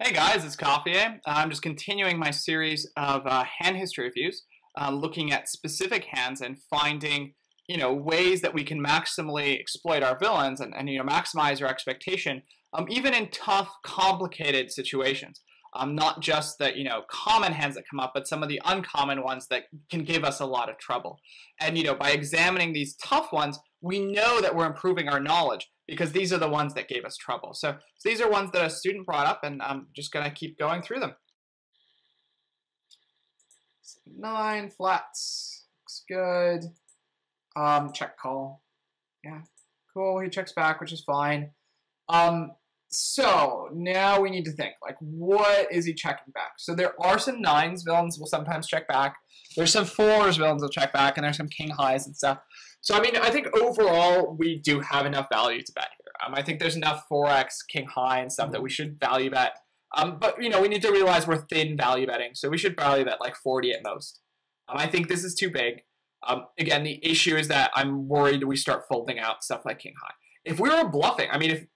Hey guys, it's Coffeeyay. I'm just continuing my series of hand history reviews, looking at specific hands and finding, ways that we can maximally exploit our villains and maximize our expectation, even in tough, complicated situations. Not just the, common hands that come up, but some of the uncommon ones that can give us a lot of trouble. And, by examining these tough ones, we know that we're improving our knowledge because these are the ones that gave us trouble. So these are ones that a student brought up, and I'm just going to keep going through them. 9 flats. Looks good. Check call. Yeah, cool. He checks back, which is fine. So now we need to think, like, what is he checking back? So there are some 9s villains will sometimes check back. There's some 4s villains will check back, and there's some king highs and stuff. So, I mean, I think overall we do have enough value to bet here. I think there's enough 4x king high and stuff that we should value bet. But, we need to realize we're thin value betting, so we should value bet like 40 at most. I think this is too big. Again, the issue is that I'm worried we start folding out stuff like king high. If we were bluffing, I mean,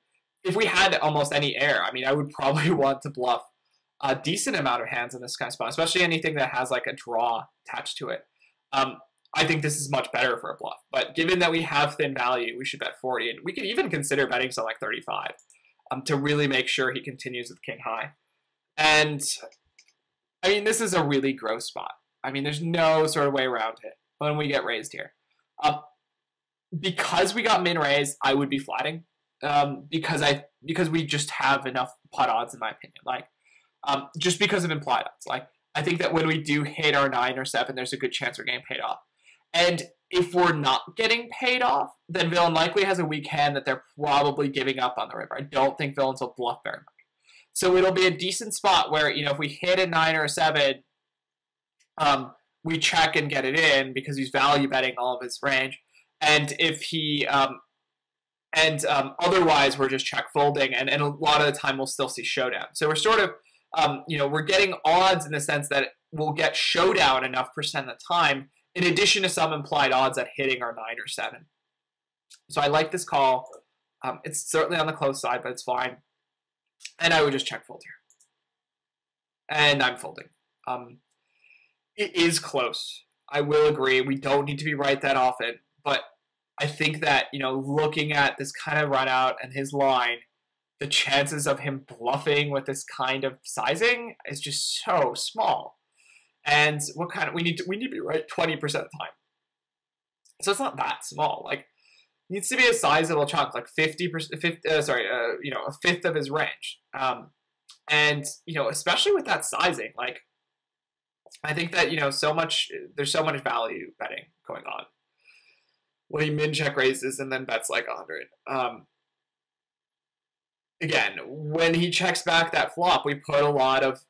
if we had almost any air, I mean, I would probably want to bluff a decent amount of hands in this kind of spot, especially anything that has like a draw attached to it. I think this is much better for a bluff. But given that we have thin value, we should bet 40. And we could even consider betting some like 35 to really make sure he continues with king high. And, I mean, this is a really gross spot. I mean, there's no sort of way around it when we get raised here. Because we got min raised, I would be flatting. Because we just have enough pot odds, in my opinion. Like, just because of implied odds. Like, I think that when we do hit our 9 or 7, there's a good chance we're getting paid off. And if we're not getting paid off, then villain likely has a weak hand that they're probably giving up on the river. I don't think villains will bluff very much. So it'll be a decent spot where, if we hit a 9 or a 7, we check and get it in because he's value betting all of his range. And if he, otherwise we're just check folding, and a lot of the time we'll still see showdown. So we're sort of, we're getting odds in the sense that we'll get showdown enough percent of the time, in addition to some implied odds at hitting our 9 or 7. So I like this call. It's certainly on the close side, but it's fine. And I would just check fold here. And I'm folding. It is close. I will agree. We don't need to be right that often. But I think that, looking at this kind of run out and his line, the chances of him bluffing with this kind of sizing is just so small. And we need to be right 20% of the time. So it's not that small. Like, it needs to be a sizable chunk, like 50%, a fifth of his range. And especially with that sizing, like, I think that there's so much value betting going on when he min check raises and then bets like 100. Again, when he checks back that flop, we put a lot of,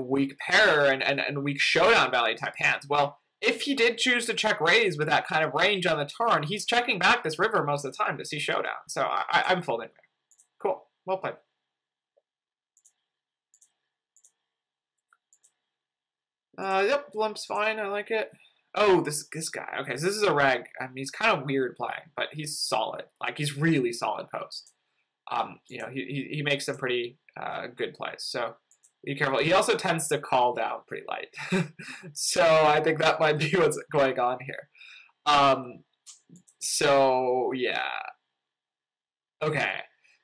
weak pair and weak showdown value type hands. Well, if he did choose to check raise with that kind of range on the turn, he's checking back this river most of the time to see showdown. So I'm folding there. Cool. Well played. Yep, blump's fine. I like it. Oh, this guy. Okay, so this is a reg. I mean, he's kind of weird playing, but he's solid. Like, he's really solid post. He makes some pretty good plays, so be careful. He also tends to call down pretty light, so I think that might be what's going on here. So yeah, okay.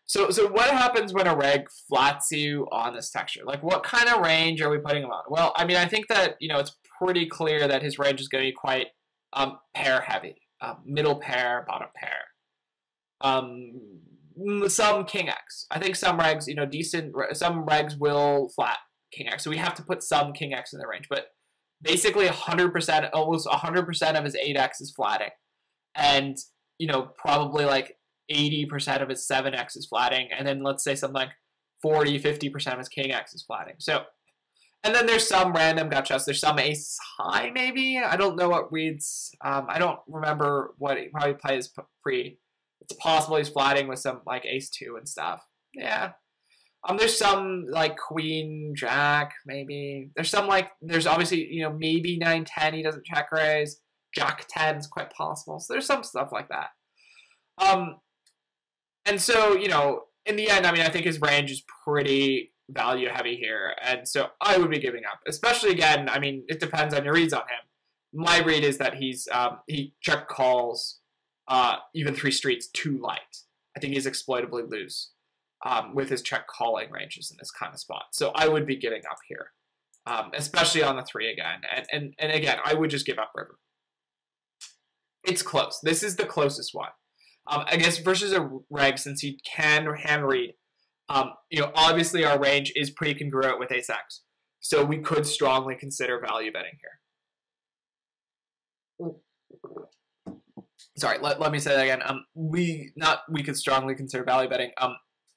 So what happens when a reg flats you on this texture? Like, what kind of range are we putting him on? Well, I mean, I think that it's pretty clear that his range is going to be quite pair heavy, middle pair, bottom pair. Some king X. I think some regs, some regs will flat king X. So we have to put some king X in the range. But basically 100%, almost 100% of his 8X is flatting. And, probably like 80% of his 7X is flatting. And then let's say something like 40, 50% of his king X is flatting. So, and then there's some random gotchas. There's some ace high maybe. I don't know what reads. I don't remember what he probably plays pre. It's possible he's flatting with some, like, ace-2 and stuff. Yeah. There's some, like, queen, jack, maybe. There's some, like, there's obviously, maybe 9-10 he doesn't check raise. Jack 10 is quite possible. So there's some stuff like that. And so, in the end, I mean, I think his range is pretty value heavy here, and so I would be giving up. Especially again, I mean, it depends on your reads on him. My read is that he check calls even 3 streets too light. I think he's exploitably loose with his check calling ranges in this kind of spot. So I would be giving up here, especially on the 3 again. And again, I would just give up river. It's close. This is the closest one. I guess versus a reg, since he can hand read, you know, obviously our range is pretty congruent with ace-x. So we could strongly consider value betting here. Sorry, let me say that again. We could strongly consider value betting.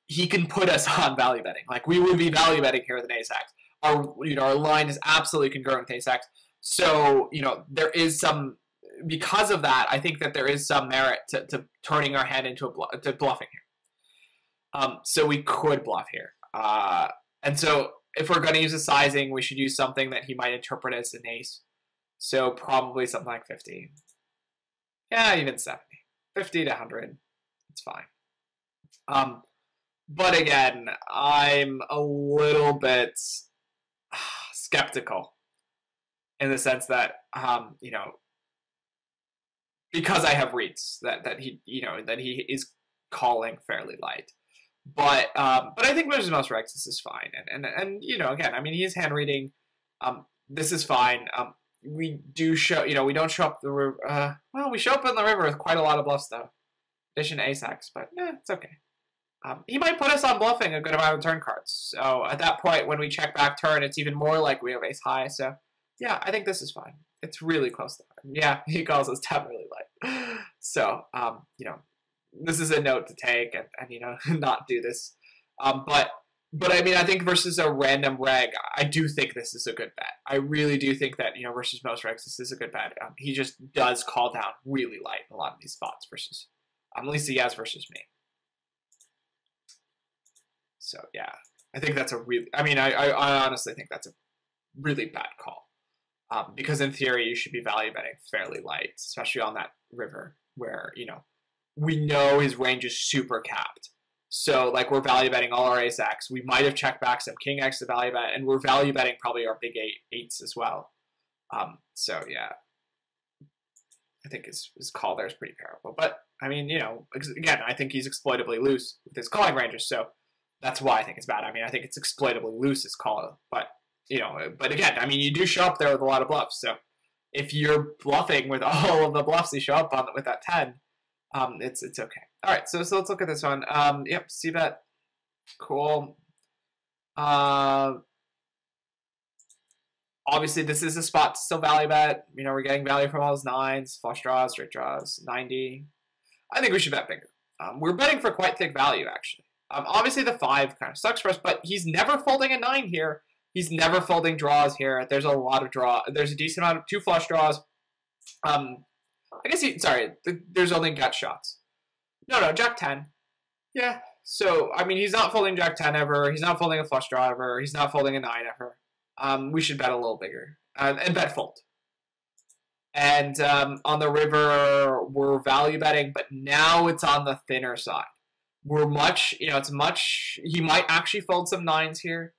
He can put us on value betting. Like, we would be value betting here with an ace-x. Our line is absolutely congruent with ace-x. So, you know, there is some, because of that, I think that there is some merit to turning our hand into to bluffing here. So we could bluff here. And so if we're going to use a sizing, we should use something that he might interpret as an ace. So probably something like 50. Yeah, even 70. 50 to 100. It's fine. But again, I'm a little bit skeptical in the sense that, you know, because I have reads that he is calling fairly light. But I think versus most regs, this is fine. And you know, again, I mean, he's hand reading. This is fine. We do show, you know, we don't show up the river. Well, we show up in the river with quite a lot of bluffs though. Addition ace-x, but it's okay. He might put us on bluffing a good amount of turn cards. So at that point, when we check back turn, it's even more like we have ace high. So yeah, I think this is fine. It's really close to him. Yeah, he calls us 10 really light. So, you know, this is a note to take and you know, not do this. But I mean, I think versus a random reg, I do think this is a good bet. I really do think that, you know, versus most regs, this is a good bet. He just does call down really light in a lot of these spots versus, at least he has versus me. So yeah, I think that's a really, I mean, I honestly think that's a really bad call. Because in theory, you should be value betting fairly light, especially on that river where, you know, we know his range is super capped. So, like, we're value betting all our ace-x. We might have checked back some king-x to value bet, and we're value betting probably our big eights as well. So, yeah, I think his call there is pretty powerful. But, I mean, you know, again, I think he's exploitably loose with his calling ranges, so that's why I think it's bad. I mean, I think it's exploitably loose, his call, but, you know, but again, I mean, you do show up there with a lot of bluffs, so if you're bluffing with all of the bluffs you show up on with that 10, it's okay. All right, so let's look at this one. Yep, c-bet, cool. Obviously, this is a spot to still value bet. You know, we're getting value from all those 9s, flush draws, straight draws, 90. I think we should bet bigger. We're betting for quite thick value, actually. Obviously, the 5 kind of sucks for us, but he's never folding a 9 here. He's never folding draws here. There's a lot of draw. There's a decent amount of 2 flush draws. I guess there's only gut shots. No, Jack 10. Yeah. So, I mean, he's not folding Jack 10 ever. He's not folding a flush draw ever. He's not folding a 9 ever. We should bet a little bigger. And bet fold. And on the river, we're value betting, but now it's on the thinner side. We're much, you know, he might actually fold some 9s here.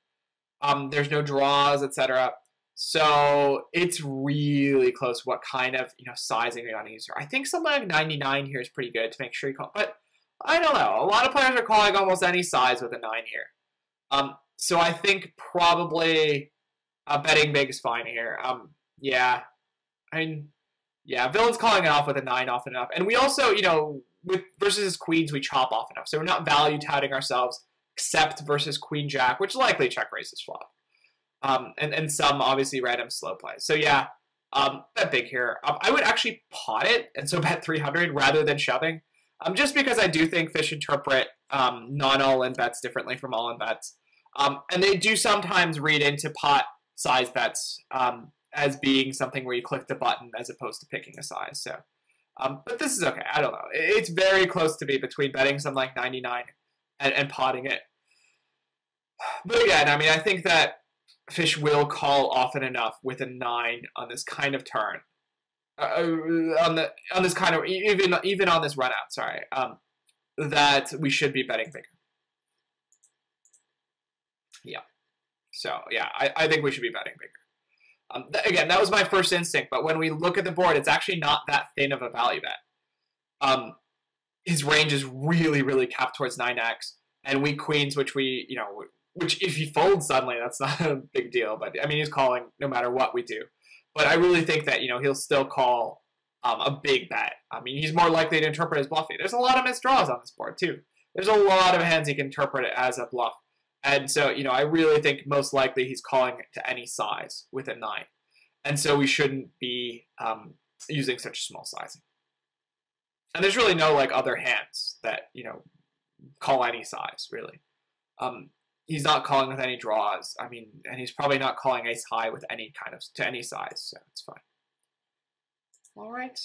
There's no draws, etc. So it's really close what kind of, you know, sizing we want to use here. I think something like 99 here is pretty good to make sure you call, but I don't know. A lot of players are calling almost any size with a 9 here. So I think probably betting big is fine here. Yeah. I mean, yeah, villain's calling it off with a 9 often enough. And we also, you know, versus his queens, we chop off enough. So we're not value touting ourselves, except versus queen jack, which likely check raises flop. And some obviously random slow plays. So yeah, bet big here. I would actually pot it, and so bet 300 rather than shoving. Just because I do think fish interpret non-all-in bets differently from all-in bets. And they do sometimes read into pot size bets as being something where you click the button as opposed to picking a size. So, but this is okay. I don't know. It's very close to me between betting something like 99 and potting it. But again, I mean, I think that fish will call often enough with a 9 on this kind of turn. On this kind of even on this run out, sorry, that we should be betting bigger. Yeah. So yeah, I think we should be betting bigger. Again, that was my first instinct, but when we look at the board, it's actually not that thin of a value bet. His range is really, really capped towards 9x, and weak queens, which we, which if he folds suddenly, that's not a big deal. But I mean, he's calling no matter what we do. But I really think that he'll still call a big bet. I mean, he's more likely to interpret as bluffing. There's a lot of missed draws on this board too. There's a lot of hands he can interpret it as a bluff. And so, I really think most likely he's calling to any size with a 9. And so we shouldn't be using such a small sizing. And there's really no other hands that, call any size, really. He's not calling with any draws. I mean, and he's probably not calling ace high with any to any size, so it's fine. All right.